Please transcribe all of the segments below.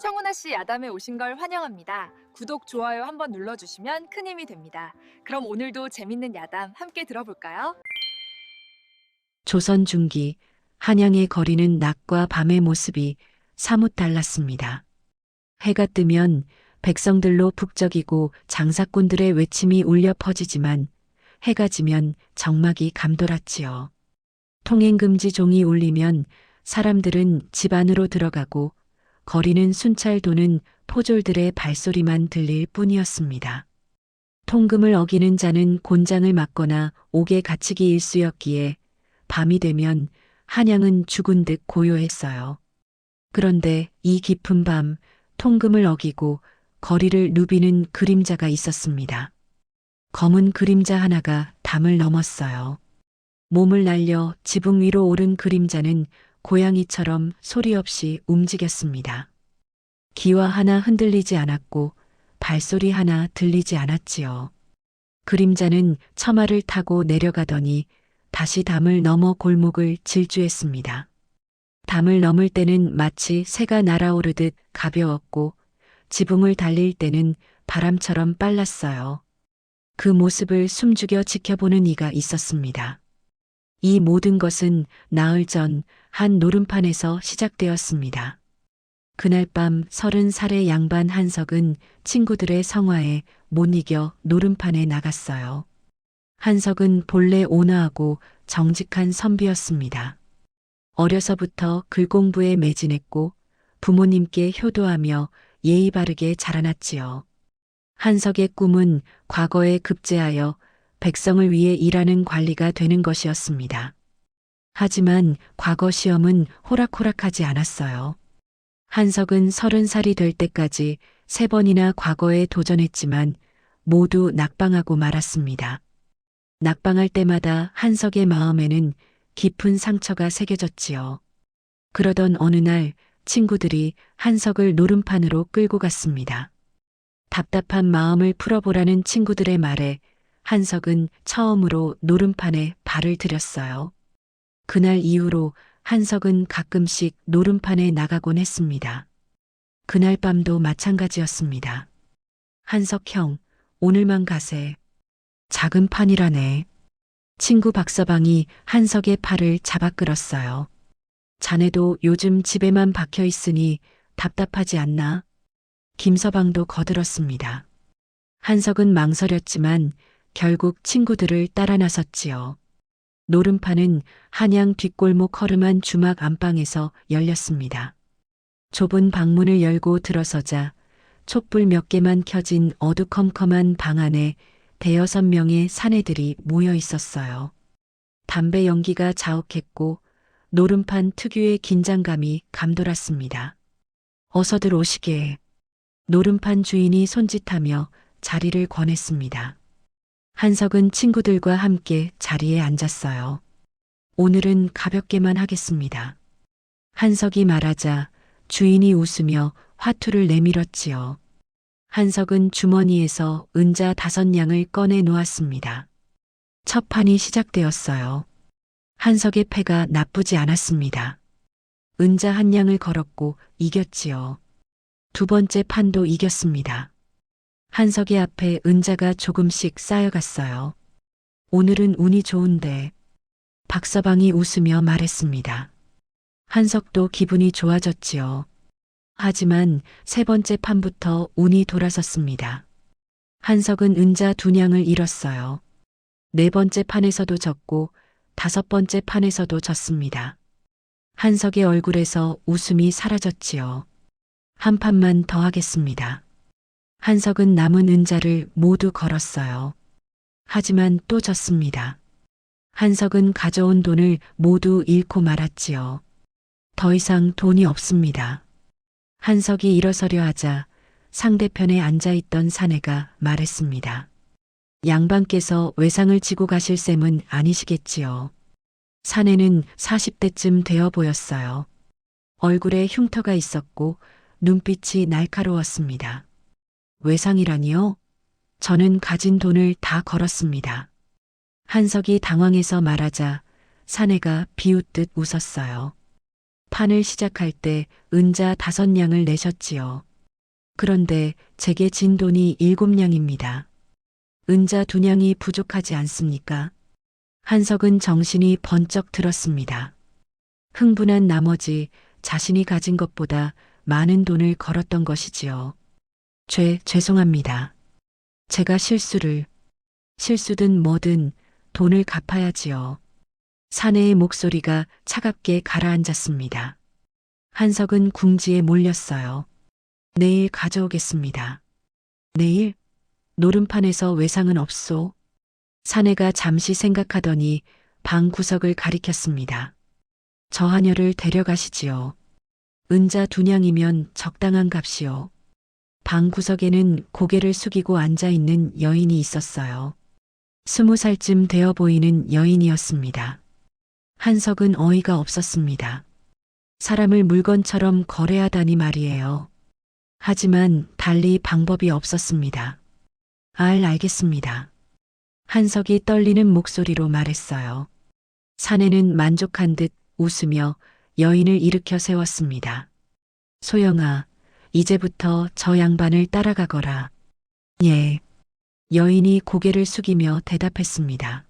청운하 씨 야담에 오신 걸 환영합니다. 구독, 좋아요 한번 눌러주시면 큰 힘이 됩니다. 그럼 오늘도 재밌는 야담 함께 들어볼까요? 조선 중기 한양의 거리는 낮과 밤의 모습이 사뭇 달랐습니다. 해가 뜨면 백성들로 북적이고 장사꾼들의 외침이 울려 퍼지지만 해가 지면 정막이 감돌았지요. 통행금지 종이 울리면 사람들은 집 안으로 들어가고 거리는 순찰 도는 포졸들의 발소리만 들릴 뿐이었습니다. 통금을 어기는 자는 곤장을 맞거나 옥에 갇히기 일쑤였기에 밤이 되면 한양은 죽은 듯 고요했어요. 그런데 이 깊은 밤 통금을 어기고 거리를 누비는 그림자가 있었습니다. 검은 그림자 하나가 담을 넘었어요. 몸을 날려 지붕 위로 오른 그림자는 고양이처럼 소리 없이 움직였습니다. 기와 하나 흔들리지 않았고 발소리 하나 들리지 않았지요. 그림자는 처마를 타고 내려가더니 다시 담을 넘어 골목을 질주했습니다. 담을 넘을 때는 마치 새가 날아오르듯 가벼웠고 지붕을 달릴 때는 바람처럼 빨랐어요. 그 모습을 숨죽여 지켜보는 이가 있었습니다. 이 모든 것은 나흘 전 한 노름판에서 시작되었습니다. 그날 밤 30살의 양반 한석은 친구들의 성화에 못 이겨 노름판에 나갔어요. 한석은 본래 온화하고 정직한 선비였습니다. 어려서부터 글 공부에 매진했고 부모님께 효도하며 예의 바르게 자라났지요. 한석의 꿈은 과거에 급제하여 백성을 위해 일하는 관리가 되는 것이었습니다. 하지만 과거 시험은 호락호락하지 않았어요. 한석은 30살이 될 때까지 3번이나 과거에 도전했지만 모두 낙방하고 말았습니다. 낙방할 때마다 한석의 마음에는 깊은 상처가 새겨졌지요. 그러던 어느 날 친구들이 한석을 노름판으로 끌고 갔습니다. 답답한 마음을 풀어보라는 친구들의 말에 한석은 처음으로 노름판에 발을 들였어요. 그날 이후로 한석은 가끔씩 노름판에 나가곤 했습니다. 그날 밤도 마찬가지였습니다. 한석 형, 오늘만 가세. 작은 판이라네. 친구 박서방이 한석의 팔을 잡아 끌었어요. 자네도 요즘 집에만 박혀 있으니 답답하지 않나? 김서방도 거들었습니다. 한석은 망설였지만 결국 친구들을 따라 나섰지요. 노름판은 한양 뒷골목 허름한 주막 안방에서 열렸습니다. 좁은 방문을 열고 들어서자 촛불 몇 개만 켜진 어두컴컴한 방 안에 5-6명의 사내들이 모여 있었어요. 담배 연기가 자욱했고 노름판 특유의 긴장감이 감돌았습니다. 어서들 오시게. 노름판 주인이 손짓하며 자리를 권했습니다. 한석은 친구들과 함께 자리에 앉았어요. 오늘은 가볍게만 하겠습니다. 한석이 말하자 주인이 웃으며 화투를 내밀었지요. 한석은 주머니에서 은자 5냥을 꺼내 놓았습니다. 첫 판이 시작되었어요. 한석의 패가 나쁘지 않았습니다. 은자 1냥을 걸었고 이겼지요. 두 번째 판도 이겼습니다. 한석의 앞에 은자가 조금씩 쌓여갔어요. 오늘은 운이 좋은데. 박서방이 웃으며 말했습니다. 한석도 기분이 좋아졌지요. 하지만 3번째 판부터 운이 돌아섰습니다. 한석은 은자 2냥을 잃었어요. 4번째 판에서도 졌고 5번째 판에서도 졌습니다. 한석의 얼굴에서 웃음이 사라졌지요. 한 판만 더 하겠습니다. 한석은 남은 은자를 모두 걸었어요. 하지만 또 졌습니다. 한석은 가져온 돈을 모두 잃고 말았지요. 더 이상 돈이 없습니다. 한석이 일어서려 하자 상대편에 앉아있던 사내가 말했습니다. 양반께서 외상을 지고 가실 셈은 아니시겠지요. 사내는 40대쯤 되어 보였어요. 얼굴에 흉터가 있었고 눈빛이 날카로웠습니다. 외상이라니요? 저는 가진 돈을 다 걸었습니다. 한석이 당황해서 말하자 사내가 비웃듯 웃었어요. 판을 시작할 때 은자 5냥을 내셨지요. 그런데 제게 진 돈이 7냥입니다. 은자 2냥이 부족하지 않습니까? 한석은 정신이 번쩍 들었습니다. 흥분한 나머지 자신이 가진 것보다 많은 돈을 걸었던 것이지요. 죄송합니다. 제가 실수든 뭐든 돈을 갚아야지요. 사내의 목소리가 차갑게 가라앉았습니다. 한석은 궁지에 몰렸어요. 내일 가져오겠습니다. 내일? 노름판에서 외상은 없소? 사내가 잠시 생각하더니 방 구석을 가리켰습니다. 저 하녀를 데려가시지요. 은자 2냥이면 적당한 값이요. 방 구석에는 고개를 숙이고 앉아있는 여인이 있었어요. 20살쯤 되어 보이는 여인이었습니다. 한석은 어이가 없었습니다. 사람을 물건처럼 거래하다니 말이에요. 하지만 달리 방법이 없었습니다. 알겠습니다. 한석이 떨리는 목소리로 말했어요. 사내는 만족한 듯 웃으며 여인을 일으켜 세웠습니다. 소영아, 이제부터 저 양반을 따라가거라. 예. 여인이 고개를 숙이며 대답했습니다.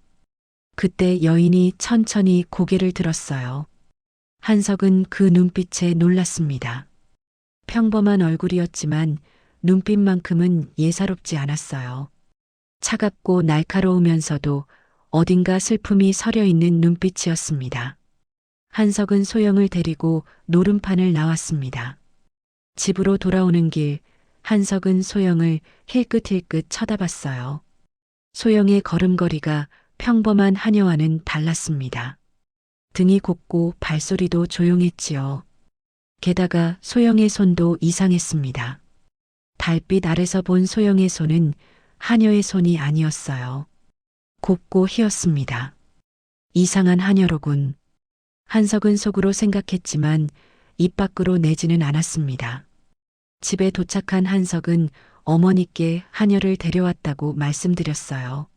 그때 여인이 천천히 고개를 들었어요. 한석은 그 눈빛에 놀랐습니다. 평범한 얼굴이었지만 눈빛만큼은 예사롭지 않았어요. 차갑고 날카로우면서도 어딘가 슬픔이 서려 있는 눈빛이었습니다. 한석은 소영을 데리고 노름판을 나왔습니다. 집으로 돌아오는 길, 한석은 소영을 힐끗힐끗 쳐다봤어요. 소영의 걸음걸이가 평범한 하녀와는 달랐습니다. 등이 곱고 발소리도 조용했지요. 게다가 소영의 손도 이상했습니다. 달빛 아래서 본 소영의 손은 하녀의 손이 아니었어요. 곱고 희었습니다. 이상한 하녀로군. 한석은 속으로 생각했지만 입 밖으로 내지는 않았습니다. 집에 도착한 한석은 어머니께 하녀를 데려왔다고 말씀드렸어요.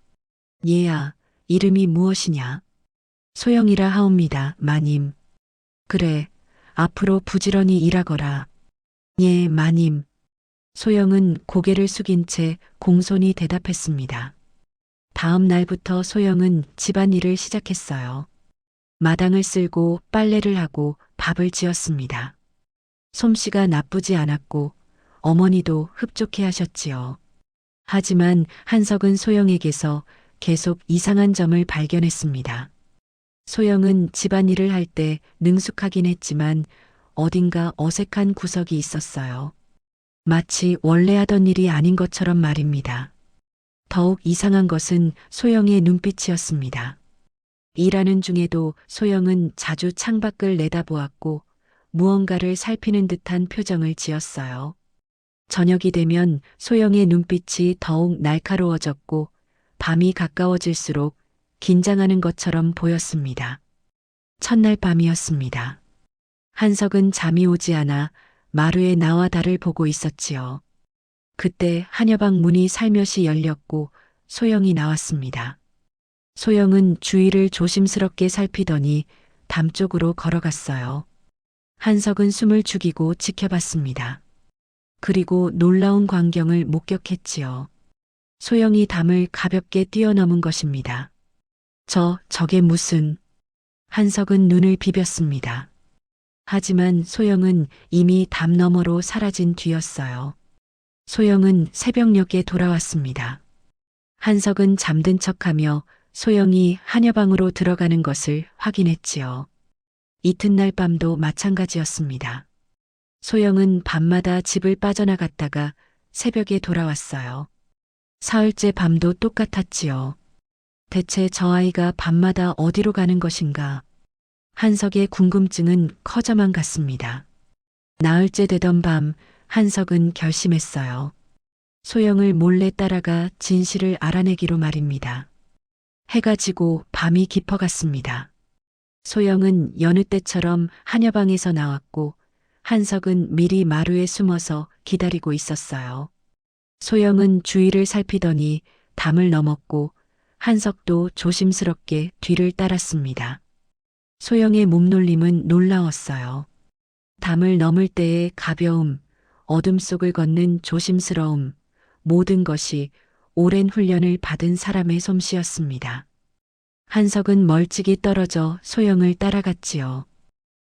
얘야, 이름이 무엇이냐? 소영이라 하옵니다, 마님. 그래, 앞으로 부지런히 일하거라. 예, 마님. 소영은 고개를 숙인 채 공손히 대답했습니다. 다음 날부터 소영은 집안일을 시작했어요. 마당을 쓸고 빨래를 하고 밥을 지었습니다. 솜씨가 나쁘지 않았고 어머니도 흡족해 하셨지요. 하지만 한석은 소영에게서 계속 이상한 점을 발견했습니다. 소영은 집안일을 할 때 능숙하긴 했지만 어딘가 어색한 구석이 있었어요. 마치 원래 하던 일이 아닌 것처럼 말입니다. 더욱 이상한 것은 소영의 눈빛이었습니다. 일하는 중에도 소영은 자주 창밖을 내다보았고 무언가를 살피는 듯한 표정을 지었어요. 저녁이 되면 소영의 눈빛이 더욱 날카로워졌고 밤이 가까워질수록 긴장하는 것처럼 보였습니다. 첫날 밤이었습니다. 한석은 잠이 오지 않아 마루에 나와 달을 보고 있었지요. 그때 하녀방 문이 살며시 열렸고 소영이 나왔습니다. 소영은 주위를 조심스럽게 살피더니 담 쪽으로 걸어갔어요. 한석은 숨을 죽이고 지켜봤습니다. 그리고 놀라운 광경을 목격했지요. 소영이 담을 가볍게 뛰어넘은 것입니다. 저게 무슨... 한석은 눈을 비볐습니다. 하지만 소영은 이미 담 너머로 사라진 뒤였어요. 소영은 새벽녘에 돌아왔습니다. 한석은 잠든 척하며 소영이 하녀방으로 들어가는 것을 확인했지요. 이튿날 밤도 마찬가지였습니다. 소영은 밤마다 집을 빠져나갔다가 새벽에 돌아왔어요. 사흘째 밤도 똑같았지요. 대체 저 아이가 밤마다 어디로 가는 것인가? 한석의 궁금증은 커져만 갔습니다. 나흘째 되던 밤, 한석은 결심했어요. 소영을 몰래 따라가 진실을 알아내기로 말입니다. 해가 지고 밤이 깊어갔습니다. 소영은 여느 때처럼 하녀방에서 나왔고 한석은 미리 마루에 숨어서 기다리고 있었어요. 소영은 주위를 살피더니 담을 넘었고 한석도 조심스럽게 뒤를 따랐습니다. 소영의 몸놀림은 놀라웠어요. 담을 넘을 때의 가벼움, 어둠 속을 걷는 조심스러움, 모든 것이 오랜 훈련을 받은 사람의 솜씨였습니다. 한석은 멀찍이 떨어져 소영을 따라갔지요.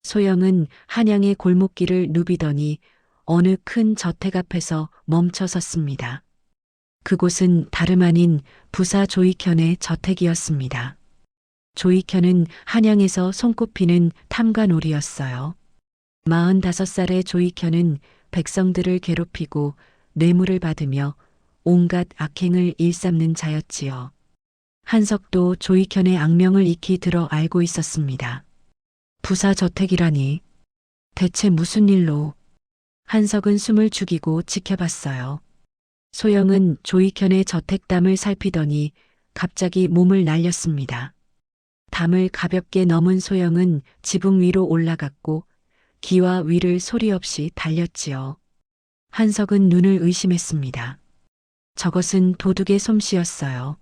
소영은 한양의 골목길을 누비더니 어느 큰 저택 앞에서 멈춰 섰습니다. 그곳은 다름 아닌 부사 조익현의 저택이었습니다. 조익현은 한양에서 손꼽히는 탐관오리였어요. 45살의 조익현은 백성들을 괴롭히고 뇌물을 받으며 온갖 악행을 일삼는 자였지요. 한석도 조익현의 악명을 익히 들어 알고 있었습니다. 부사 저택이라니 대체 무슨 일로? 한석은 숨을 죽이고 지켜봤어요. 소영은 조익현의 저택담을 살피더니 갑자기 몸을 날렸습니다. 담을 가볍게 넘은 소영은 지붕 위로 올라갔고 기와 위를 소리 없이 달렸지요. 한석은 눈을 의심했습니다. 저것은 도둑의 솜씨였어요.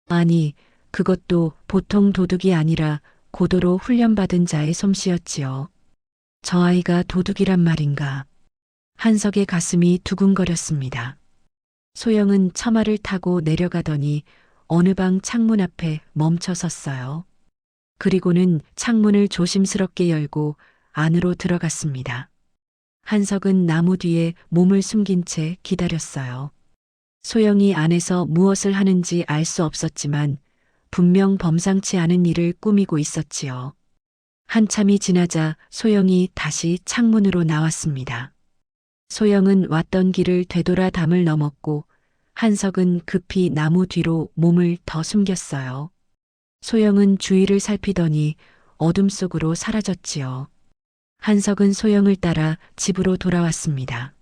아니, 그것도 보통 도둑이 아니라 고도로 훈련받은 자의 솜씨였지요. 저 아이가 도둑이란 말인가? 한석의 가슴이 두근거렸습니다. 소영은 처마를 타고 내려가더니 어느 방 창문 앞에 멈춰 섰어요. 그리고는 창문을 조심스럽게 열고 안으로 들어갔습니다. 한석은 나무 뒤에 몸을 숨긴 채 기다렸어요. 소영이 안에서 무엇을 하는지 알 수 없었지만 분명 범상치 않은 일을 꾸미고 있었지요. 한참이 지나자 소영이 다시 창문으로 나왔습니다. 소영은 왔던 길을 되돌아 담을 넘었고 한석은 급히 나무 뒤로 몸을 더 숨겼어요. 소영은 주위를 살피더니 어둠 속으로 사라졌지요. 한석은 소영을 따라 집으로 돌아왔습니다.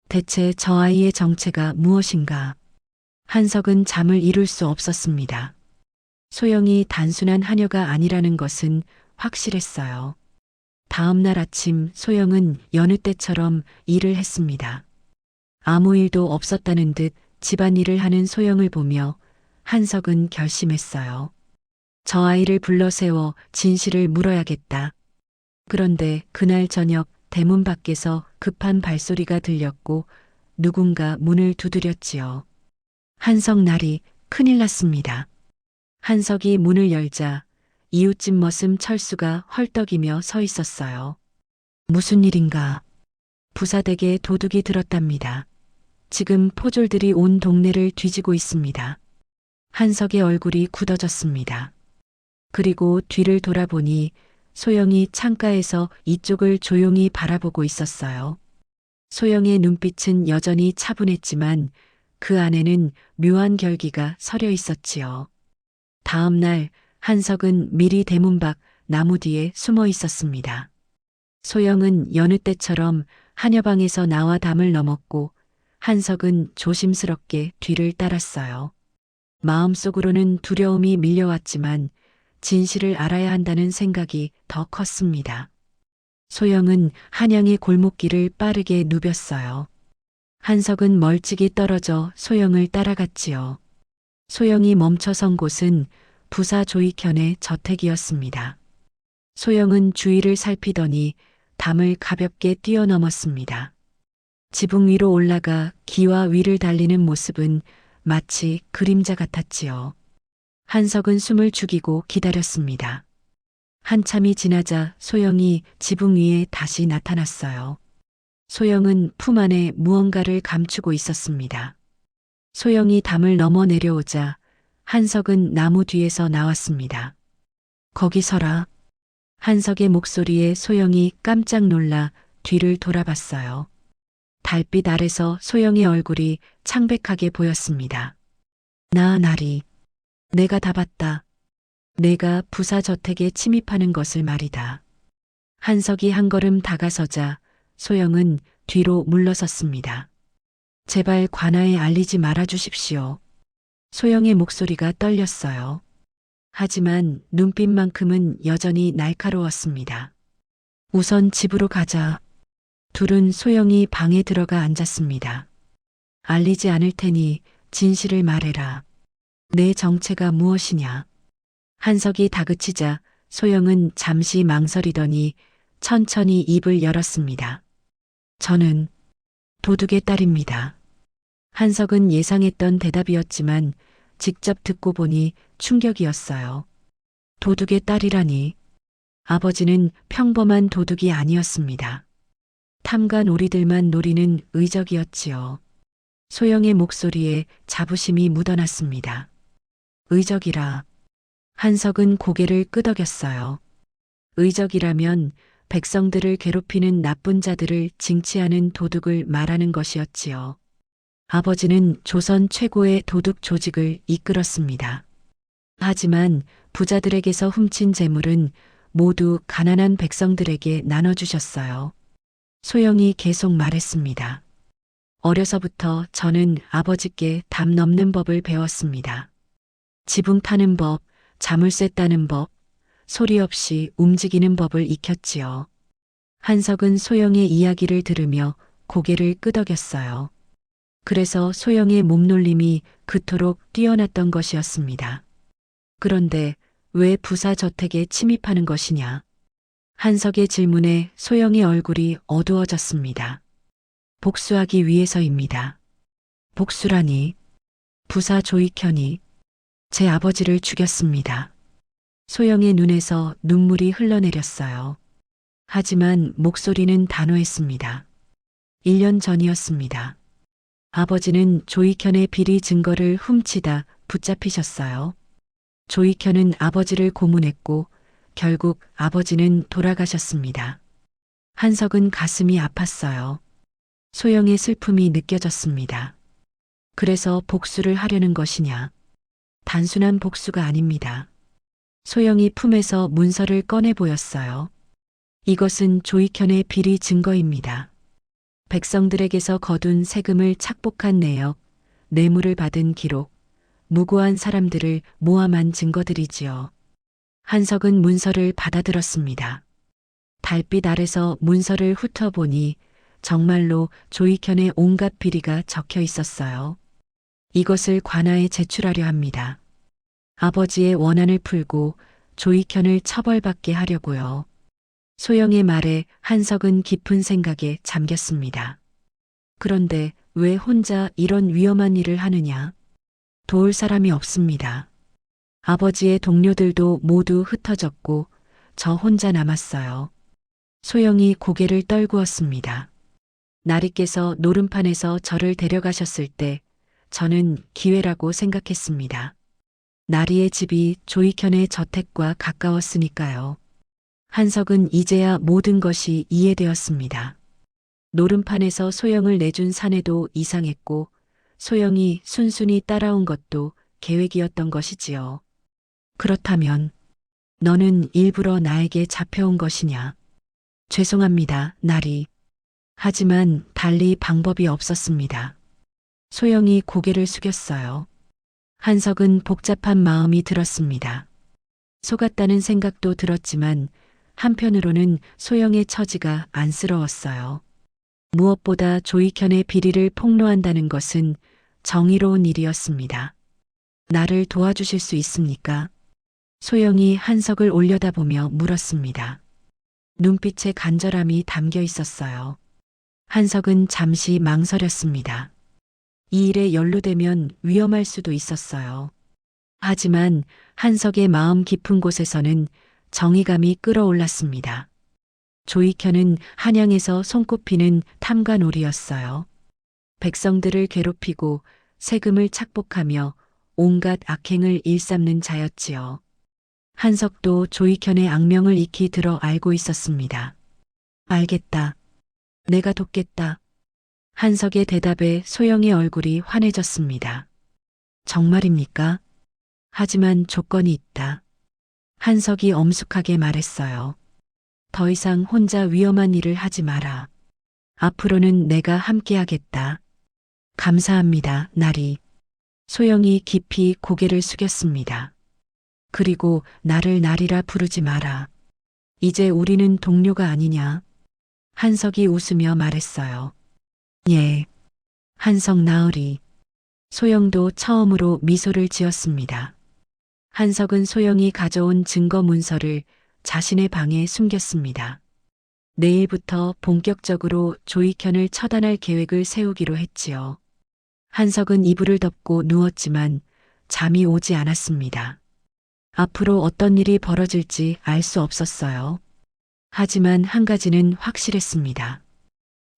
대체 저 아이의 정체가 무엇인가? 한석은 잠을 이룰 수 없었습니다. 소영이 단순한 하녀가 아니라는 것은 확실했어요. 다음 날 아침 소영은 여느 때처럼 일을 했습니다. 아무 일도 없었다는 듯 집안일을 하는 소영을 보며 한석은 결심했어요. 저 아이를 불러 세워 진실을 물어야겠다. 그런데 그날 저녁 대문 밖에서 급한 발소리가 들렸고 누군가 문을 두드렸지요. 한석 날이 큰일 났습니다. 한석이 문을 열자 이웃집 머슴 철수가 헐떡이며 서 있었어요. 무슨 일인가? 부사댁에 도둑이 들었답니다. 지금 포졸들이 온 동네를 뒤지고 있습니다. 한석의 얼굴이 굳어졌습니다. 그리고 뒤를 돌아보니 소영이 창가에서 이쪽을 조용히 바라보고 있었어요. 소영의 눈빛은 여전히 차분했지만 그 안에는 묘한 결기가 서려 있었지요. 다음 날 한석은 미리 대문 밖 나무 뒤에 숨어 있었습니다. 소영은 여느 때처럼 한여방에서 나와 담을 넘었고 한석은 조심스럽게 뒤를 따랐어요. 마음속으로는 두려움이 밀려왔지만 진실을 알아야 한다는 생각이 더 컸습니다. 소영은 한양의 골목길을 빠르게 누볐어요. 한석은 멀찍이 떨어져 소영을 따라갔지요. 소영이 멈춰선 곳은 부사 조익현의 저택이었습니다. 소영은 주위를 살피더니 담을 가볍게 뛰어넘었습니다. 지붕 위로 올라가 기와 위를 달리는 모습은 마치 그림자 같았지요. 한석은 숨을 죽이고 기다렸습니다. 한참이 지나자 소영이 지붕 위에 다시 나타났어요. 소영은 품 안에 무언가를 감추고 있었습니다. 소영이 담을 넘어 내려오자 한석은 나무 뒤에서 나왔습니다. 거기 서라. 한석의 목소리에 소영이 깜짝 놀라 뒤를 돌아봤어요. 달빛 아래서 소영의 얼굴이 창백하게 보였습니다. 나리. 내가 다 봤다. 내가 부사 저택에 침입하는 것을 말이다. 한석이 한 걸음 다가서자 소영은 뒤로 물러섰습니다. 제발 관아에 알리지 말아 주십시오. 소영의 목소리가 떨렸어요. 하지만 눈빛만큼은 여전히 날카로웠습니다. 우선 집으로 가자. 둘은 소영이 방에 들어가 앉았습니다. 알리지 않을 테니 진실을 말해라. 내 정체가 무엇이냐? 한석이 다그치자 소영은 잠시 망설이더니 천천히 입을 열었습니다. 저는 도둑의 딸입니다. 한석은 예상했던 대답이었지만 직접 듣고 보니 충격이었어요. 도둑의 딸이라니. 아버지는 평범한 도둑이 아니었습니다. 탐관 오리들만 노리는 의적이었지요. 소영의 목소리에 자부심이 묻어났습니다. 의적이라. 한석은 고개를 끄덕였어요. 의적이라면 백성들을 괴롭히는 나쁜 자들을 징치하는 도둑을 말하는 것이었지요. 아버지는 조선 최고의 도둑 조직을 이끌었습니다. 하지만 부자들에게서 훔친 재물은 모두 가난한 백성들에게 나눠주셨어요. 소영이 계속 말했습니다. 어려서부터 저는 아버지께 담 넘는 법을 배웠습니다. 지붕 타는 법, 자물쇠 따는 법, 소리 없이 움직이는 법을 익혔지요. 한석은 소영의 이야기를 들으며 고개를 끄덕였어요. 그래서 소영의 몸놀림이 그토록 뛰어났던 것이었습니다. 그런데 왜 부사 저택에 침입하는 것이냐? 한석의 질문에 소영의 얼굴이 어두워졌습니다. 복수하기 위해서입니다. 복수라니. 부사 조익현이 제 아버지를 죽였습니다. 소영의 눈에서 눈물이 흘러내렸어요. 하지만 목소리는 단호했습니다. 1년 전이었습니다. 아버지는 조익현의 비리 증거를 훔치다 붙잡히셨어요. 조익현은 아버지를 고문했고 결국 아버지는 돌아가셨습니다. 한석은 가슴이 아팠어요. 소영의 슬픔이 느껴졌습니다. 그래서 복수를 하려는 것이냐? 단순한 복수가 아닙니다. 소영이 품에서 문서를 꺼내 보였어요. 이것은 조익현의 비리 증거입니다. 백성들에게서 거둔 세금을 착복한 내역, 뇌물을 받은 기록, 무고한 사람들을 모함한 증거들이지요. 한석은 문서를 받아들었습니다. 달빛 아래서 문서를 훑어보니 정말로 조익현의 온갖 비리가 적혀 있었어요. 이것을 관아에 제출하려 합니다. 아버지의 원한을 풀고 조익현을 처벌받게 하려고요. 소영의 말에 한석은 깊은 생각에 잠겼습니다. 그런데 왜 혼자 이런 위험한 일을 하느냐? 도울 사람이 없습니다. 아버지의 동료들도 모두 흩어졌고 저 혼자 남았어요. 소영이 고개를 떨구었습니다. 나리께서 노름판에서 저를 데려가셨을 때 저는 기회라고 생각했습니다. 나리의 집이 조익현의 저택과 가까웠으니까요. 한석은 이제야 모든 것이 이해되었습니다. 노름판에서 소영을 내준 사내도 이상했고 소영이 순순히 따라온 것도 계획이었던 것이지요. 그렇다면 너는 일부러 나에게 잡혀온 것이냐? 죄송합니다, 나리. 하지만 달리 방법이 없었습니다. 소영이 고개를 숙였어요. 한석은 복잡한 마음이 들었습니다. 속았다는 생각도 들었지만 한편으로는 소영의 처지가 안쓰러웠어요. 무엇보다 조익현의 비리를 폭로한다는 것은 정의로운 일이었습니다. 나를 도와주실 수 있습니까? 소영이 한석을 올려다보며 물었습니다. 눈빛에 간절함이 담겨 있었어요. 한석은 잠시 망설였습니다. 이 일에 연루되면 위험할 수도 있었어요. 하지만 한석의 마음 깊은 곳에서는 정의감이 끌어올랐습니다. 조익현은 한양에서 손꼽히는 탐관오리였어요. 백성들을 괴롭히고 세금을 착복하며 온갖 악행을 일삼는 자였지요. 한석도 조익현의 악명을 익히 들어 알고 있었습니다. 알겠다. 내가 돕겠다. 한석의 대답에 소영의 얼굴이 환해졌습니다. 정말입니까? 하지만 조건이 있다. 한석이 엄숙하게 말했어요. 더 이상 혼자 위험한 일을 하지 마라. 앞으로는 내가 함께하겠다. 감사합니다, 나리. 소영이 깊이 고개를 숙였습니다. 그리고 나를 나리라 부르지 마라. 이제 우리는 동료가 아니냐? 한석이 웃으며 말했어요. 예. 한석 나으리. 소영도 처음으로 미소를 지었습니다. 한석은 소영이 가져온 증거 문서를 자신의 방에 숨겼습니다. 내일부터 본격적으로 조익현을 처단할 계획을 세우기로 했지요. 한석은 이불을 덮고 누웠지만 잠이 오지 않았습니다. 앞으로 어떤 일이 벌어질지 알 수 없었어요. 하지만 한 가지는 확실했습니다.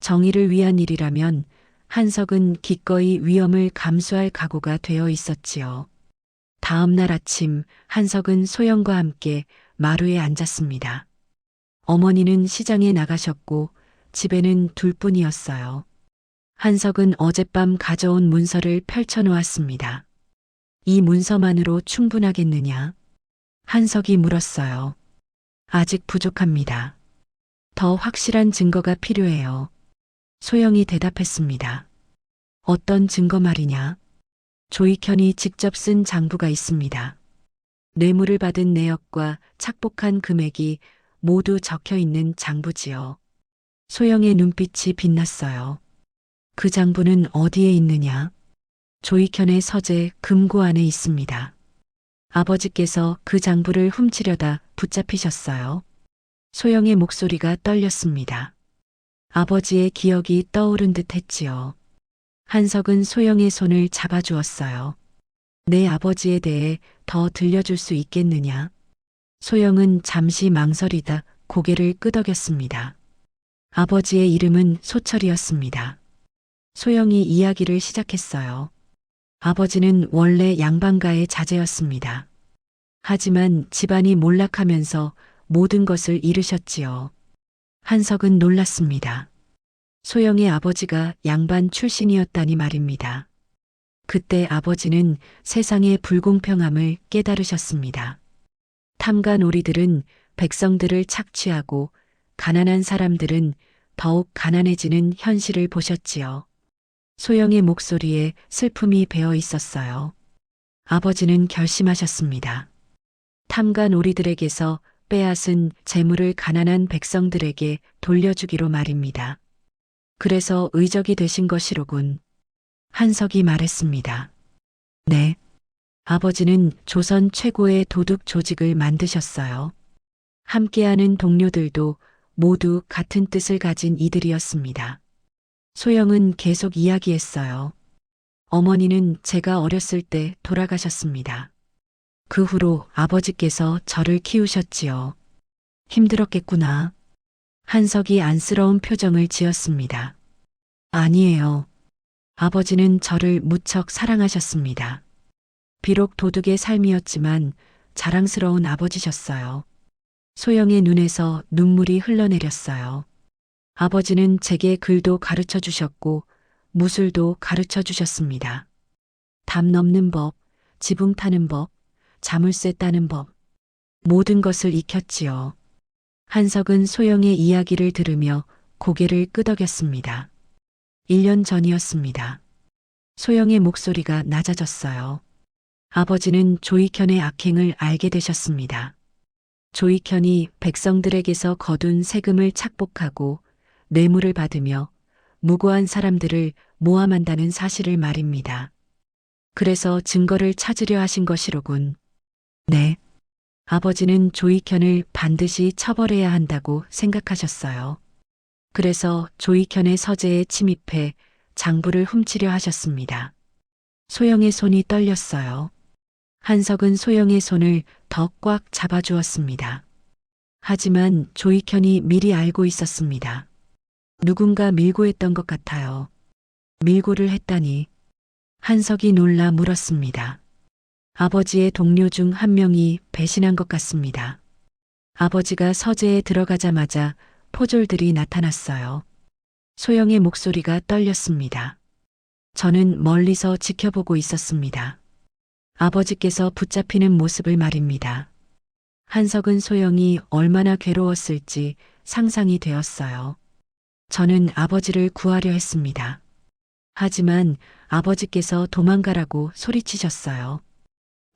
정의를 위한 일이라면 한석은 기꺼이 위험을 감수할 각오가 되어 있었지요. 다음 날 아침 한석은 소영과 함께 마루에 앉았습니다. 어머니는 시장에 나가셨고 집에는 둘뿐이었어요. 한석은 어젯밤 가져온 문서를 펼쳐놓았습니다. 이 문서만으로 충분하겠느냐? 한석이 물었어요. 아직 부족합니다. 더 확실한 증거가 필요해요. 소영이 대답했습니다. 어떤 증거 말이냐? 조익현이 직접 쓴 장부가 있습니다. 뇌물을 받은 내역과 착복한 금액이 모두 적혀 있는 장부지요. 소영의 눈빛이 빛났어요. 그 장부는 어디에 있느냐? 조익현의 서재 금고 안에 있습니다. 아버지께서 그 장부를 훔치려다 붙잡히셨어요. 소영의 목소리가 떨렸습니다. 아버지의 기억이 떠오른 듯 했지요. 한석은 소영의 손을 잡아주었어요. 내 아버지에 대해 더 들려줄 수 있겠느냐? 소영은 잠시 망설이다 고개를 끄덕였습니다. 아버지의 이름은 소철이었습니다. 소영이 이야기를 시작했어요. 아버지는 원래 양반가의 자제였습니다. 하지만 집안이 몰락하면서 모든 것을 잃으셨지요. 한석은 놀랐습니다. 소영의 아버지가 양반 출신이었다니 말입니다. 그때 아버지는 세상의 불공평함을 깨달으셨습니다. 탐관오리들은 백성들을 착취하고 가난한 사람들은 더욱 가난해지는 현실을 보셨지요. 소영의 목소리에 슬픔이 배어 있었어요. 아버지는 결심하셨습니다. 탐관오리들에게서 빼앗은 재물을 가난한 백성들에게 돌려주기로 말입니다. 그래서 의적이 되신 것이로군. 한석이 말했습니다. 네. 아버지는 조선 최고의 도둑 조직을 만드셨어요. 함께하는 동료들도 모두 같은 뜻을 가진 이들이었습니다. 소영은 계속 이야기했어요. 어머니는 제가 어렸을 때 돌아가셨습니다. 그 후로 아버지께서 저를 키우셨지요. 힘들었겠구나. 한석이 안쓰러운 표정을 지었습니다. 아니에요. 아버지는 저를 무척 사랑하셨습니다. 비록 도둑의 삶이었지만 자랑스러운 아버지셨어요. 소영의 눈에서 눈물이 흘러내렸어요. 아버지는 제게 글도 가르쳐 주셨고 무술도 가르쳐 주셨습니다. 담 넘는 법, 지붕 타는 법, 자물쇠 따는 법, 모든 것을 익혔지요. 한석은 소영의 이야기를 들으며 고개를 끄덕였습니다. 1년 전이었습니다. 소영의 목소리가 낮아졌어요. 아버지는 조익현의 악행을 알게 되셨습니다. 조익현이 백성들에게서 거둔 세금을 착복하고 뇌물을 받으며 무고한 사람들을 모함한다는 사실을 말입니다. 그래서 증거를 찾으려 하신 것이로군. 네. 아버지는 조익현을 반드시 처벌해야 한다고 생각하셨어요. 그래서 조익현의 서재에 침입해 장부를 훔치려 하셨습니다. 소영의 손이 떨렸어요. 한석은 소영의 손을 더 꽉 잡아주었습니다. 하지만 조익현이 미리 알고 있었습니다. 누군가 밀고 했던 것 같아요. 밀고를 했다니. 한석이 놀라 물었습니다. 아버지의 동료 중 한 명이 배신한 것 같습니다. 아버지가 서재에 들어가자마자 포졸들이 나타났어요. 소영의 목소리가 떨렸습니다. 저는 멀리서 지켜보고 있었습니다. 아버지께서 붙잡히는 모습을 말입니다. 한석은 소영이 얼마나 괴로웠을지 상상이 되었어요. 저는 아버지를 구하려 했습니다. 하지만 아버지께서 도망가라고 소리치셨어요.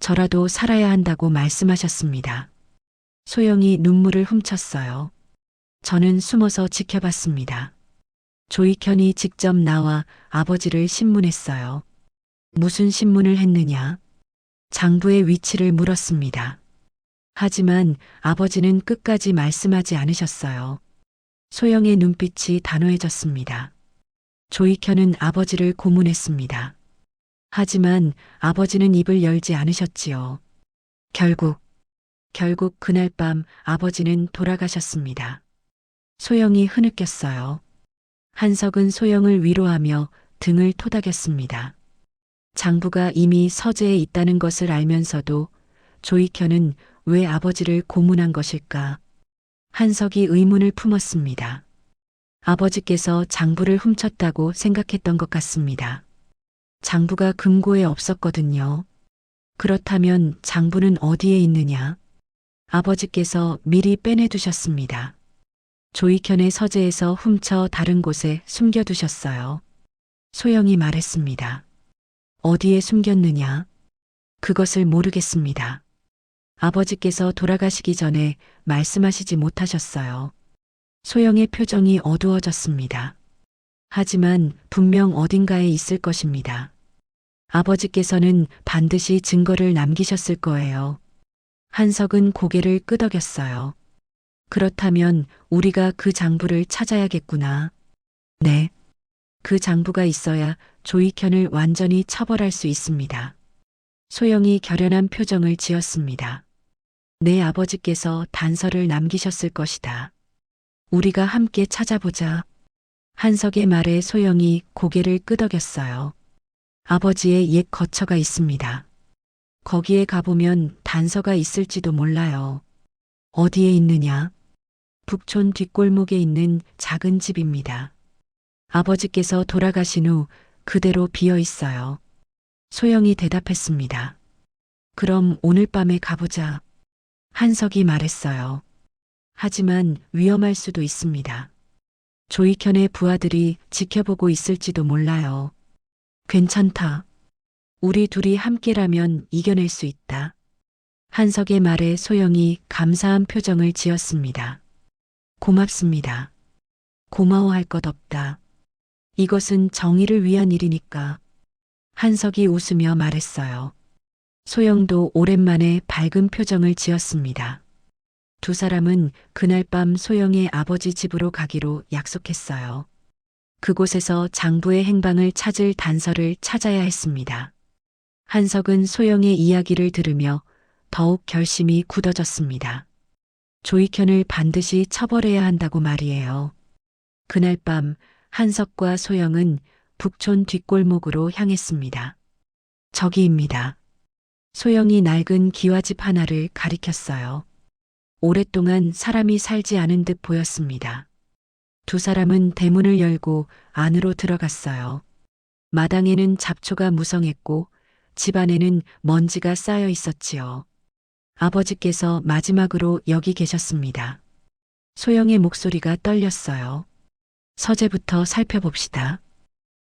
저라도 살아야 한다고 말씀하셨습니다. 소영이 눈물을 훔쳤어요. 저는 숨어서 지켜봤습니다. 조익현이 직접 나와 아버지를 신문했어요. 무슨 신문을 했느냐? 장부의 위치를 물었습니다. 하지만 아버지는 끝까지 말씀하지 않으셨어요. 소영의 눈빛이 단호해졌습니다. 조익현은 아버지를 고문했습니다. 하지만 아버지는 입을 열지 않으셨지요. 결국 그날 밤 아버지는 돌아가셨습니다. 소영이 흐느꼈어요. 한석은 소영을 위로하며 등을 토닥였습니다. 장부가 이미 서재에 있다는 것을 알면서도 조익현은 왜 아버지를 고문한 것일까? 한석이 의문을 품었습니다. 아버지께서 장부를 훔쳤다고 생각했던 것 같습니다. 장부가 금고에 없었거든요. 그렇다면 장부는 어디에 있느냐? 아버지께서 미리 빼내두셨습니다. 조익현의 서재에서 훔쳐 다른 곳에 숨겨두셨어요. 소영이 말했습니다. 어디에 숨겼느냐? 그것을 모르겠습니다. 아버지께서 돌아가시기 전에 말씀하시지 못하셨어요. 소영의 표정이 어두워졌습니다. 하지만 분명 어딘가에 있을 것입니다. 아버지께서는 반드시 증거를 남기셨을 거예요. 한석은 고개를 끄덕였어요. 그렇다면 우리가 그 장부를 찾아야겠구나. 네. 그 장부가 있어야 조익현을 완전히 처벌할 수 있습니다. 소영이 결연한 표정을 지었습니다. 내 아버지께서 단서를 남기셨을 것이다. 우리가 함께 찾아보자. 한석의 말에 소영이 고개를 끄덕였어요. 아버지의 옛 거처가 있습니다. 거기에 가보면 단서가 있을지도 몰라요. 어디에 있느냐? 북촌 뒷골목에 있는 작은 집입니다. 아버지께서 돌아가신 후 그대로 비어 있어요. 소영이 대답했습니다. 그럼 오늘 밤에 가보자. 한석이 말했어요. 하지만 위험할 수도 있습니다. 조익현의 부하들이 지켜보고 있을지도 몰라요. 괜찮다. 우리 둘이 함께라면 이겨낼 수 있다. 한석의 말에 소영이 감사한 표정을 지었습니다. 고맙습니다. 고마워할 것 없다. 이것은 정의를 위한 일이니까. 한석이 웃으며 말했어요. 소영도 오랜만에 밝은 표정을 지었습니다. 두 사람은 그날 밤 소영의 아버지 집으로 가기로 약속했어요. 그곳에서 장부의 행방을 찾을 단서를 찾아야 했습니다. 한석은 소영의 이야기를 들으며 더욱 결심이 굳어졌습니다. 조익현을 반드시 처벌해야 한다고 말이에요. 그날 밤 한석과 소영은 북촌 뒷골목으로 향했습니다. 저기입니다. 소영이 낡은 기와집 하나를 가리켰어요. 오랫동안 사람이 살지 않은 듯 보였습니다. 두 사람은 대문을 열고 안으로 들어갔어요. 마당에는 잡초가 무성했고 집 안에는 먼지가 쌓여 있었지요. 아버지께서 마지막으로 여기 계셨습니다. 소영의 목소리가 떨렸어요. 서재부터 살펴봅시다.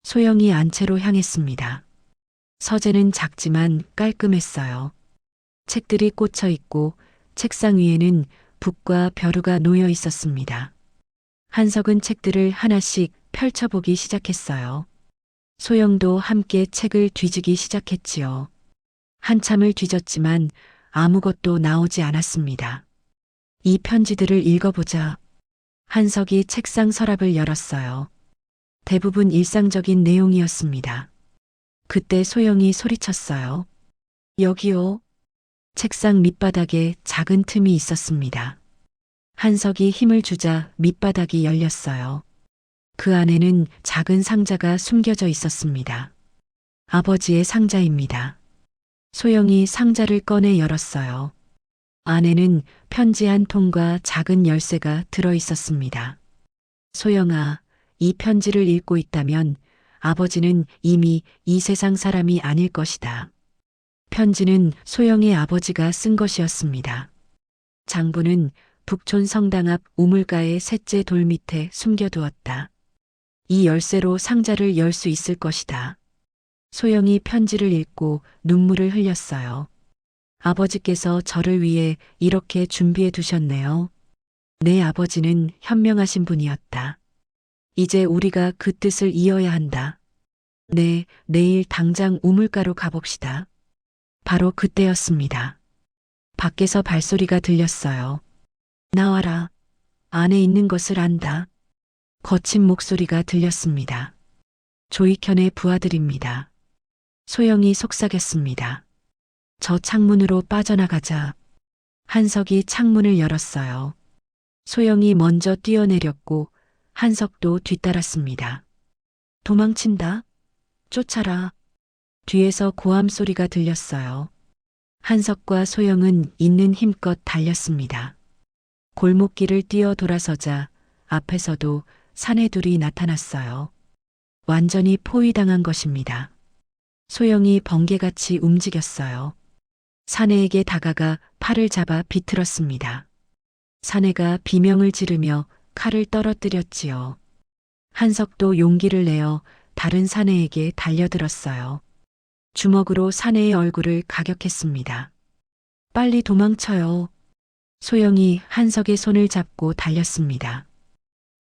소영이 안채로 향했습니다. 서재는 작지만 깔끔했어요. 책들이 꽂혀 있고 책상 위에는 붓과 벼루가 놓여 있었습니다. 한석은 책들을 하나씩 펼쳐보기 시작했어요. 소영도 함께 책을 뒤지기 시작했지요. 한참을 뒤졌지만 아무것도 나오지 않았습니다. 이 편지들을 읽어보자. 한석이 책상 서랍을 열었어요. 대부분 일상적인 내용이었습니다. 그때 소영이 소리쳤어요. 여기요. 책상 밑바닥에 작은 틈이 있었습니다. 한석이 힘을 주자 밑바닥이 열렸어요. 그 안에는 작은 상자가 숨겨져 있었습니다. 아버지의 상자입니다. 소영이 상자를 꺼내 열었어요. 안에는 편지 한 통과 작은 열쇠가 들어 있었습니다. 소영아, 이 편지를 읽고 있다면 아버지는 이미 이 세상 사람이 아닐 것이다. 편지는 소영의 아버지가 쓴 것이었습니다. 장부는 북촌 성당 앞 우물가의 셋째 돌 밑에 숨겨두었다. 이 열쇠로 상자를 열 수 있을 것이다. 소영이 편지를 읽고 눈물을 흘렸어요. 아버지께서 저를 위해 이렇게 준비해 두셨네요. 내 아버지는 현명하신 분이었다. 이제 우리가 그 뜻을 이어야 한다. 네, 내일 당장 우물가로 가봅시다. 바로 그때였습니다. 밖에서 발소리가 들렸어요. 나와라. 안에 있는 것을 안다. 거친 목소리가 들렸습니다. 조익현의 부하들입니다. 소영이 속삭였습니다. 저 창문으로 빠져나가자. 한석이 창문을 열었어요. 소영이 먼저 뛰어내렸고 한석도 뒤따랐습니다. 도망친다. 쫓아라. 뒤에서 고함 소리가 들렸어요. 한석과 소영은 있는 힘껏 달렸습니다. 골목길을 뛰어 돌아서자 앞에서도 사내들이 나타났어요. 완전히 포위당한 것입니다. 소영이 번개같이 움직였어요. 사내에게 다가가 팔을 잡아 비틀었습니다. 사내가 비명을 지르며 칼을 떨어뜨렸지요. 한석도 용기를 내어 다른 사내에게 달려들었어요. 주먹으로 사내의 얼굴을 가격했습니다. 빨리 도망쳐요. 소영이 한석의 손을 잡고 달렸습니다.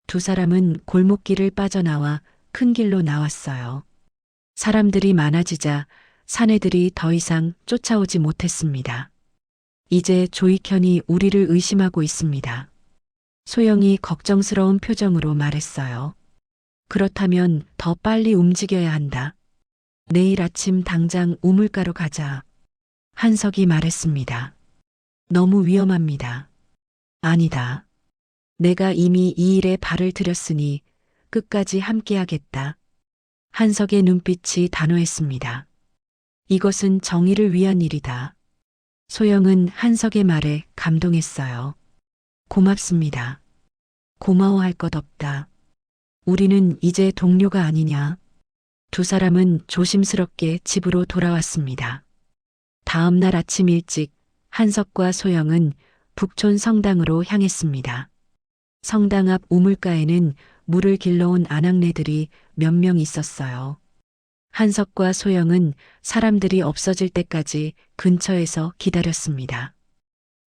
두 사람은 골목길을 빠져나와 큰 길로 나왔어요. 사람들이 많아지자 사내들이 더 이상 쫓아오지 못했습니다. 이제 조익현이 우리를 의심하고 있습니다. 소영이 걱정스러운 표정으로 말했어요. 그렇다면 더 빨리 움직여야 한다. 내일 아침 당장 우물가로 가자. 한석이 말했습니다. 너무 위험합니다. 아니다. 내가 이미 이 일에 발을 들였으니 끝까지 함께하겠다. 한석의 눈빛이 단호했습니다. 이것은 정의를 위한 일이다. 소영은 한석의 말에 감동했어요. 고맙습니다. 고마워할 것 없다. 우리는 이제 동료가 아니냐. 두 사람은 조심스럽게 집으로 돌아왔습니다. 다음 날 아침 일찍 한석과 소영은 북촌 성당으로 향했습니다. 성당 앞 우물가에는 물을 길러온 아낙네들이 몇 명 있었어요. 한석과 소영은 사람들이 없어질 때까지 근처에서 기다렸습니다.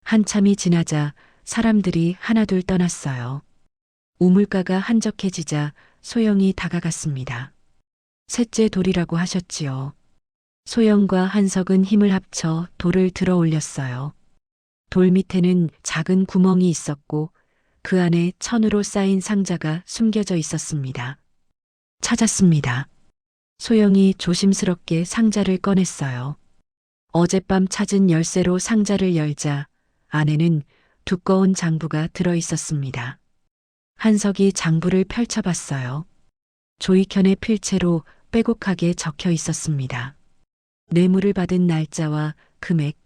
한참이 지나자 사람들이 하나둘 떠났어요. 우물가가 한적해지자 소영이 다가갔습니다. 셋째 돌이라고 하셨지요. 소영과 한석은 힘을 합쳐 돌을 들어 올렸어요. 돌 밑에는 작은 구멍이 있었고 그 안에 천으로 쌓인 상자가 숨겨져 있었습니다. 찾았습니다. 소영이 조심스럽게 상자를 꺼냈어요. 어젯밤 찾은 열쇠로 상자를 열자 안에는 두꺼운 장부가 들어 있었습니다. 한석이 장부를 펼쳐봤어요. 조익현의 필체로 빼곡하게 적혀 있었습니다. 뇌물을 받은 날짜와 금액,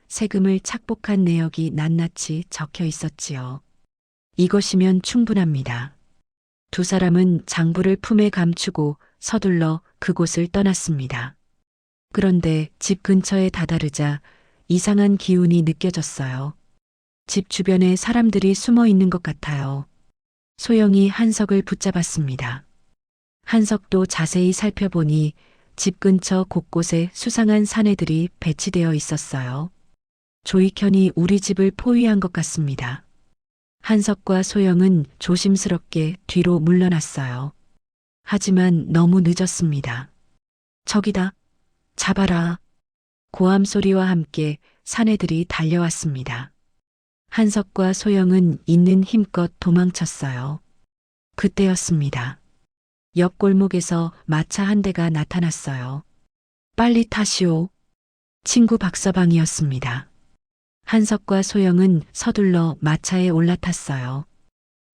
세금을 착복한 내역이 낱낱이 적혀 있었지요. 이것이면 충분합니다. 두 사람은 장부를 품에 감추고 서둘러 그곳을 떠났습니다. 그런데 집 근처에 다다르자 이상한 기운이 느껴졌어요. 집 주변에 사람들이 숨어 있는 것 같아요. 소영이 한석을 붙잡았습니다. 한석도 자세히 살펴보니 집 근처 곳곳에 수상한 사내들이 배치되어 있었어요. 조익현이 우리 집을 포위한 것 같습니다. 한석과 소영은 조심스럽게 뒤로 물러났어요. 하지만 너무 늦었습니다. 저기다. 잡아라. 고함 소리와 함께 사내들이 달려왔습니다. 한석과 소영은 있는 힘껏 도망쳤어요. 그때였습니다. 옆 골목에서 마차 한 대가 나타났어요. 빨리 타시오. 친구 박서방이었습니다. 한석과 소영은 서둘러 마차에 올라탔어요.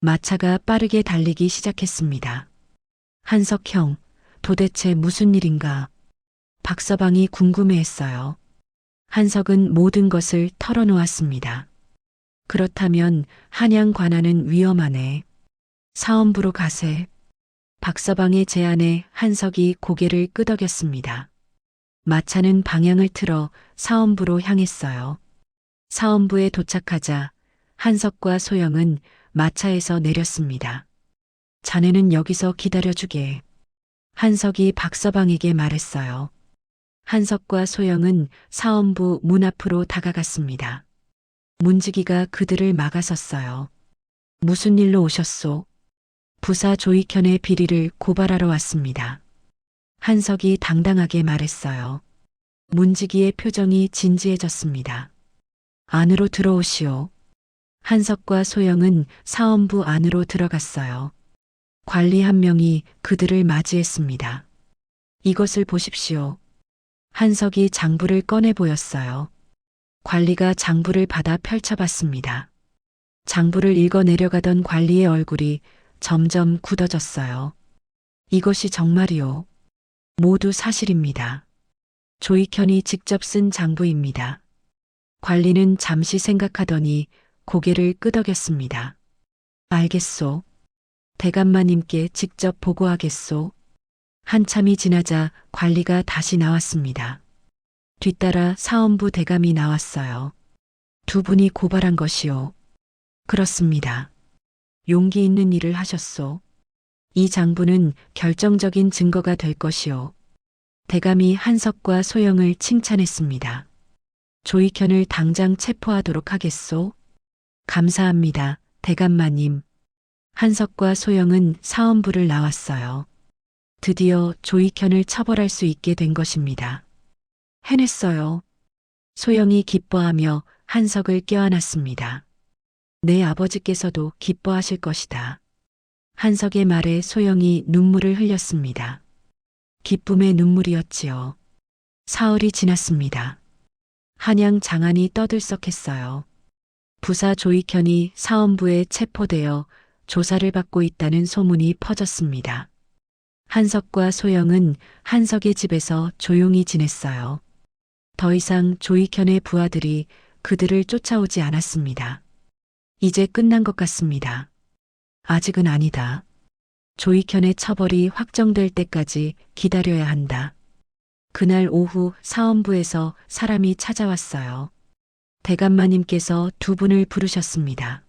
마차가 빠르게 달리기 시작했습니다. 한석 형, 도대체 무슨 일인가? 박서방이 궁금해했어요. 한석은 모든 것을 털어놓았습니다. 그렇다면 한양 관아는 위험하네. 사원부로 가세. 박서방의 제안에 한석이 고개를 끄덕였습니다. 마차는 방향을 틀어 사원부로 향했어요. 사원부에 도착하자 한석과 소영은 마차에서 내렸습니다. 자네는 여기서 기다려주게. 한석이 박서방에게 말했어요. 한석과 소영은 사원부 문 앞으로 다가갔습니다. 문지기가 그들을 막아섰어요. 무슨 일로 오셨소? 부사 조익현의 비리를 고발하러 왔습니다. 한석이 당당하게 말했어요. 문지기의 표정이 진지해졌습니다. 안으로 들어오시오. 한석과 소영은 사원부 안으로 들어갔어요. 관리 한 명이 그들을 맞이했습니다. 이것을 보십시오. 한석이 장부를 꺼내 보였어요. 관리가 장부를 받아 펼쳐봤습니다. 장부를 읽어 내려가던 관리의 얼굴이 점점 굳어졌어요. 이것이 정말이요. 모두 사실입니다. 조익현이 직접 쓴 장부입니다. 관리는 잠시 생각하더니 고개를 끄덕였습니다. 알겠소. 대감마님께 직접 보고하겠소. 한참이 지나자 관리가 다시 나왔습니다. 뒤따라 사원부 대감이 나왔어요. 두 분이 고발한 것이요. 그렇습니다. 용기 있는 일을 하셨소. 이 장부는 결정적인 증거가 될 것이요. 대감이 한석과 소영을 칭찬했습니다. 조익현을 당장 체포하도록 하겠소. 감사합니다, 대감마님. 한석과 소영은 사원부를 나왔어요. 드디어 조익현을 처벌할 수 있게 된 것입니다. 해냈어요. 소영이 기뻐하며 한석을 껴안았습니다. 내 아버지께서도 기뻐하실 것이다. 한석의 말에 소영이 눈물을 흘렸습니다. 기쁨의 눈물이었지요. 사흘이 지났습니다. 한양 장안이 떠들썩했어요. 부사 조익현이 사원부에 체포되어 조사를 받고 있다는 소문이 퍼졌습니다. 한석과 소영은 한석의 집에서 조용히 지냈어요. 더 이상 조익현의 부하들이 그들을 쫓아오지 않았습니다. 이제 끝난 것 같습니다. 아직은 아니다. 조익현의 처벌이 확정될 때까지 기다려야 한다. 그날 오후 사원부에서 사람이 찾아왔어요. 대감마님께서 두 분을 부르셨습니다.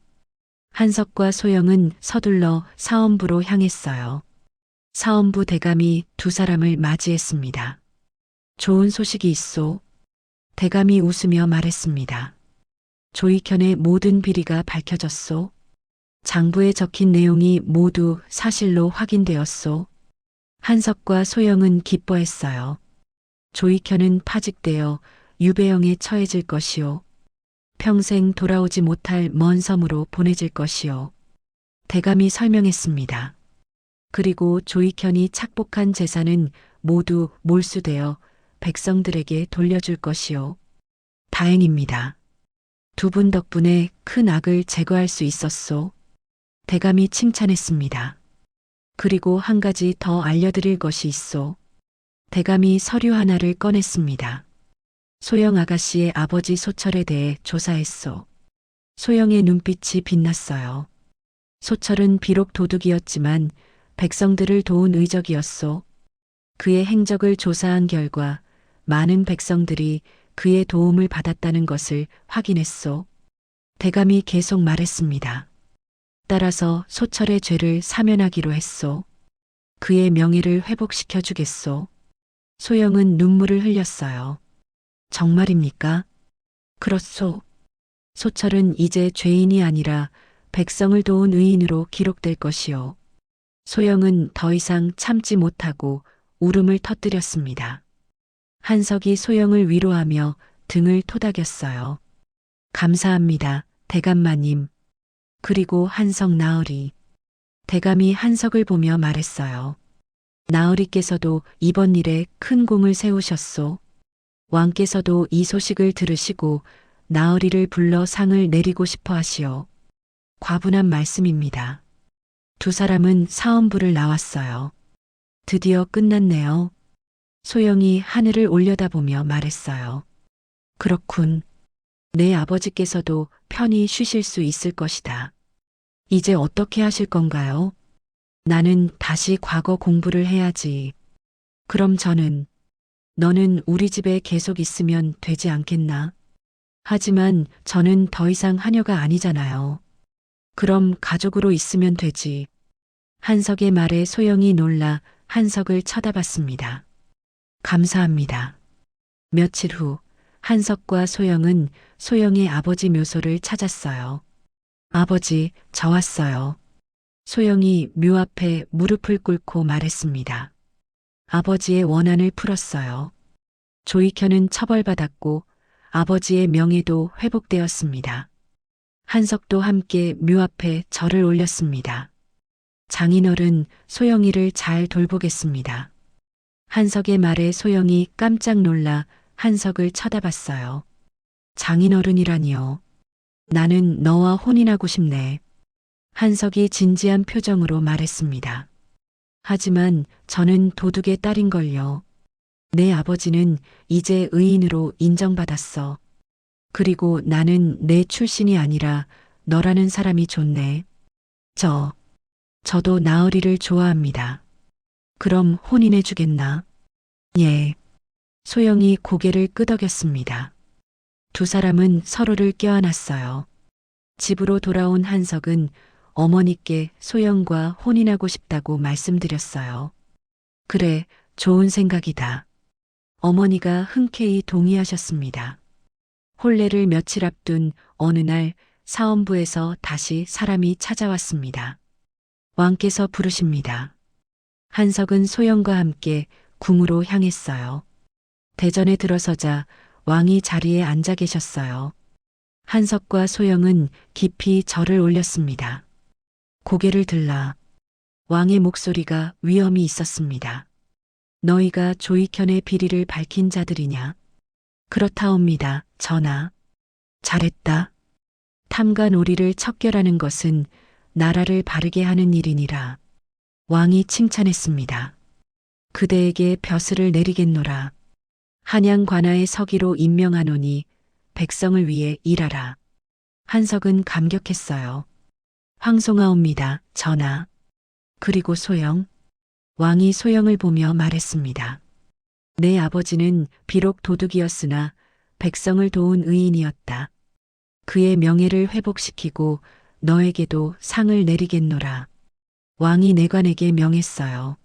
한석과 소영은 서둘러 사원부로 향했어요. 사원부 대감이 두 사람을 맞이했습니다. 좋은 소식이 있소. 대감이 웃으며 말했습니다. 조익현의 모든 비리가 밝혀졌소. 장부에 적힌 내용이 모두 사실로 확인되었소. 한석과 소영은 기뻐했어요. 조익현은 파직되어 유배형에 처해질 것이요. 평생 돌아오지 못할 먼 섬으로 보내질 것이요. 대감이 설명했습니다. 그리고 조익현이 착복한 재산은 모두 몰수되어 백성들에게 돌려줄 것이요. 다행입니다. 두 분 덕분에 큰 악을 제거할 수 있었소. 대감이 칭찬했습니다. 그리고 한 가지 더 알려드릴 것이 있소. 대감이 서류 하나를 꺼냈습니다. 소영 아가씨의 아버지 소철에 대해 조사했소. 소영의 눈빛이 빛났어요. 소철은 비록 도둑이었지만 백성들을 도운 의적이었소. 그의 행적을 조사한 결과 많은 백성들이 그의 도움을 받았다는 것을 확인했소. 대감이 계속 말했습니다. 따라서 소철의 죄를 사면하기로 했소. 그의 명예를 회복시켜 주겠소. 소영은 눈물을 흘렸어요. 정말입니까? 그렇소. 소철은 이제 죄인이 아니라 백성을 도운 의인으로 기록될 것이요. 소영은 더 이상 참지 못하고 울음을 터뜨렸습니다. 한석이 소영을 위로하며 등을 토닥였어요. 감사합니다, 대감마님. 그리고 한석 나으리. 대감이 한석을 보며 말했어요. 나으리께서도 이번 일에 큰 공을 세우셨소. 왕께서도 이 소식을 들으시고 나으리를 불러 상을 내리고 싶어 하시오. 과분한 말씀입니다. 두 사람은 사원부를 나왔어요. 드디어 끝났네요. 소영이 하늘을 올려다보며 말했어요. 그렇군. 내 아버지께서도 편히 쉬실 수 있을 것이다. 이제 어떻게 하실 건가요? 나는 다시 과거 공부를 해야지. 그럼 너는 우리 집에 계속 있으면 되지 않겠나? 하지만 저는 더 이상 하녀가 아니잖아요. 그럼 가족으로 있으면 되지. 한석의 말에 소영이 놀라 한석을 쳐다봤습니다. 감사합니다. 며칠 후 한석과 소영은 소영의 아버지 묘소를 찾았어요. 아버지, 저 왔어요. 소영이 묘 앞에 무릎을 꿇고 말했습니다. 아버지의 원한을 풀었어요. 조익현은 처벌받았고 아버지의 명예도 회복되었습니다. 한석도 함께 묘 앞에 절을 올렸습니다. 장인어른, 소영이를 잘 돌보겠습니다. 한석의 말에 소영이 깜짝 놀라 한석을 쳐다봤어요. 장인어른이라니요. 나는 너와 혼인하고 싶네. 한석이 진지한 표정으로 말했습니다. 하지만 저는 도둑의 딸인걸요. 내 아버지는 이제 의인으로 인정받았어. 그리고 나는 내 출신이 아니라 너라는 사람이 좋네. 저도 나으리를 좋아합니다. 그럼 혼인해 주겠나? 예. 소영이 고개를 끄덕였습니다. 두 사람은 서로를 껴안았어요. 집으로 돌아온 한석은 어머니께 소영과 혼인하고 싶다고 말씀드렸어요. 그래, 좋은 생각이다. 어머니가 흔쾌히 동의하셨습니다. 혼례를 며칠 앞둔 어느 날 사원부에서 다시 사람이 찾아왔습니다. 왕께서 부르십니다. 한석은 소영과 함께 궁으로 향했어요. 대전에 들어서자 왕이 자리에 앉아 계셨어요. 한석과 소영은 깊이 절을 올렸습니다. 고개를 들라 왕의 목소리가 위엄이 있었습니다. 너희가 조익현의 비리를 밝힌 자들이냐? 그렇다옵니다, 전하. 잘했다. 탐과 놀이를 척결하는 것은 나라를 바르게 하는 일이니라. 왕이 칭찬했습니다. 그대에게 벼슬을 내리겠노라. 한양 관아의 서기로 임명하노니 백성을 위해 일하라. 한석은 감격했어요. 황송하옵니다, 전하. 그리고 소영. 왕이 소영을 보며 말했습니다. 내 아버지는 비록 도둑이었으나 백성을 도운 의인이었다. 그의 명예를 회복시키고 너에게도 상을 내리겠노라. 왕이 내관에게 명했어요.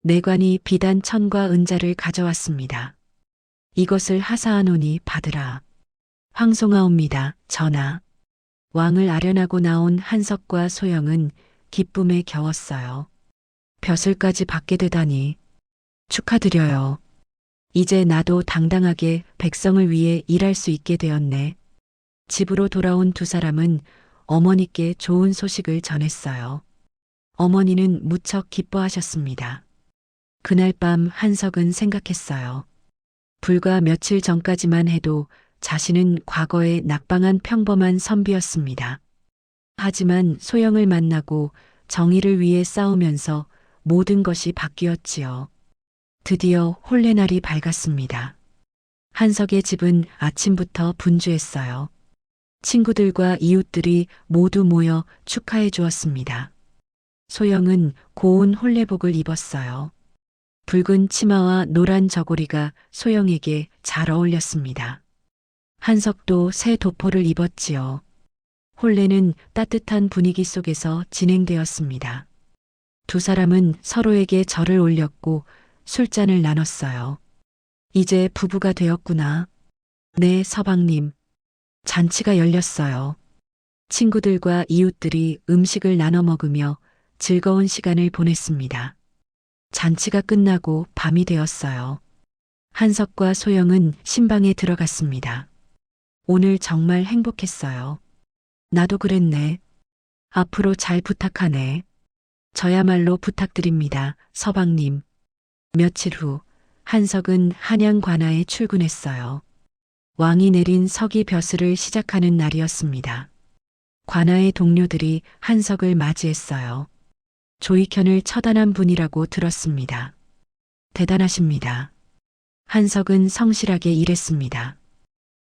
내관이 비단 천과 은자를 가져왔습니다. 이것을 하사하노니 받으라. 황송하옵니다, 전하. 왕을 아련하고 나온 한석과 소영은 기쁨에 겨웠어요. 벼슬까지 받게 되다니 축하드려요. 이제 나도 당당하게 백성을 위해 일할 수 있게 되었네. 집으로 돌아온 두 사람은 어머니께 좋은 소식을 전했어요. 어머니는 무척 기뻐하셨습니다. 그날 밤 한석은 생각했어요. 불과 며칠 전까지만 해도 자신은 과거에 낙방한 평범한 선비였습니다. 하지만 소영을 만나고 정의를 위해 싸우면서 모든 것이 바뀌었지요. 드디어 혼례날이 밝았습니다. 한석의 집은 아침부터 분주했어요. 친구들과 이웃들이 모두 모여 축하해 주었습니다. 소영은 고운 혼례복을 입었어요. 붉은 치마와 노란 저고리가 소영에게 잘 어울렸습니다. 한석도 새 도포를 입었지요. 혼례는 따뜻한 분위기 속에서 진행되었습니다. 두 사람은 서로에게 절을 올렸고 술잔을 나눴어요. 이제 부부가 되었구나. 네, 서방님. 잔치가 열렸어요. 친구들과 이웃들이 음식을 나눠 먹으며 즐거운 시간을 보냈습니다. 잔치가 끝나고 밤이 되었어요. 한석과 소영은 신방에 들어갔습니다. 오늘 정말 행복했어요. 나도 그랬네. 앞으로 잘 부탁하네. 저야말로 부탁드립니다, 서방님. 며칠 후 한석은 한양 관아에 출근했어요. 왕이 내린 서기 벼슬을 시작하는 날이었습니다. 관아의 동료들이 한석을 맞이했어요. 조익현을 처단한 분이라고 들었습니다. 대단하십니다. 한석은 성실하게 일했습니다.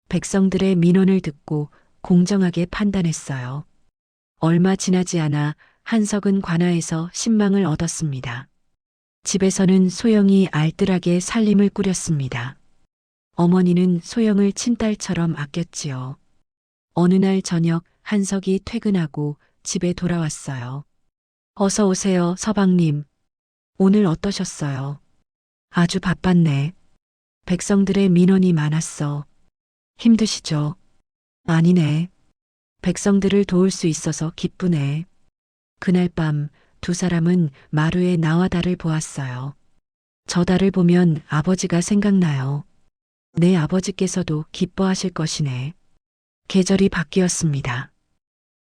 백성들의 민원을 듣고 공정하게 판단했어요. 얼마 지나지 않아 한석은 관아에서 신망을 얻었습니다. 집에서는 소영이 알뜰하게 살림을 꾸렸습니다. 어머니는 소영을 친딸처럼 아꼈지요. 어느 날 저녁 한석이 퇴근하고 집에 돌아왔어요. 어서 오세요, 서방님. 오늘 어떠셨어요? 아주 바빴네. 백성들의 민원이 많았어. 힘드시죠? 아니네. 백성들을 도울 수 있어서 기쁘네. 그날 밤 두 사람은 마루에 나와 달을 보았어요. 저 달을 보면 아버지가 생각나요. 내 아버지께서도 기뻐하실 것이네. 계절이 바뀌었습니다.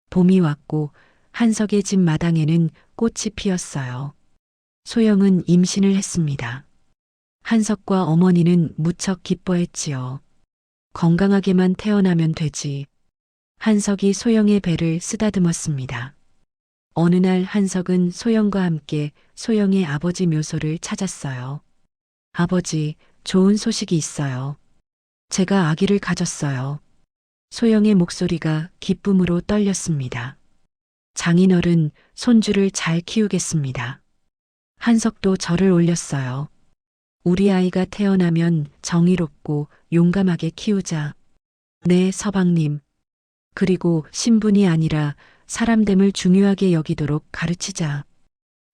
봄이 왔고 한석의 집 마당에는 꽃이 피었어요. 소영은 임신을 했습니다. 한석과 어머니는 무척 기뻐했지요. 건강하게만 태어나면 되지. 한석이 소영의 배를 쓰다듬었습니다. 어느 날 한석은 소영과 함께 소영의 아버지 묘소를 찾았어요. 아버지, 좋은 소식이 있어요. 제가 아기를 가졌어요. 소영의 목소리가 기쁨으로 떨렸습니다. 장인어른, 손주를 잘 키우겠습니다. 한석도 절을 올렸어요. 우리 아이가 태어나면 정의롭고 용감하게 키우자. 네, 서방님. 그리고 신분이 아니라 사람됨을 중요하게 여기도록 가르치자.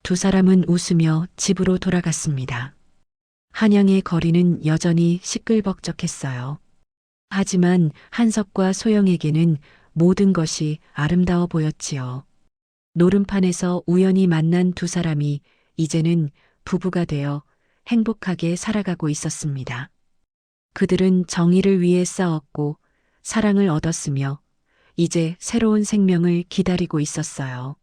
두 사람은 웃으며 집으로 돌아갔습니다. 한양의 거리는 여전히 시끌벅적했어요. 하지만 한석과 소영에게는 모든 것이 아름다워 보였지요. 노름판에서 우연히 만난 두 사람이 이제는 부부가 되어 행복하게 살아가고 있었습니다. 그들은 정의를 위해 싸웠고 사랑을 얻었으며 이제 새로운 생명을 기다리고 있었어요.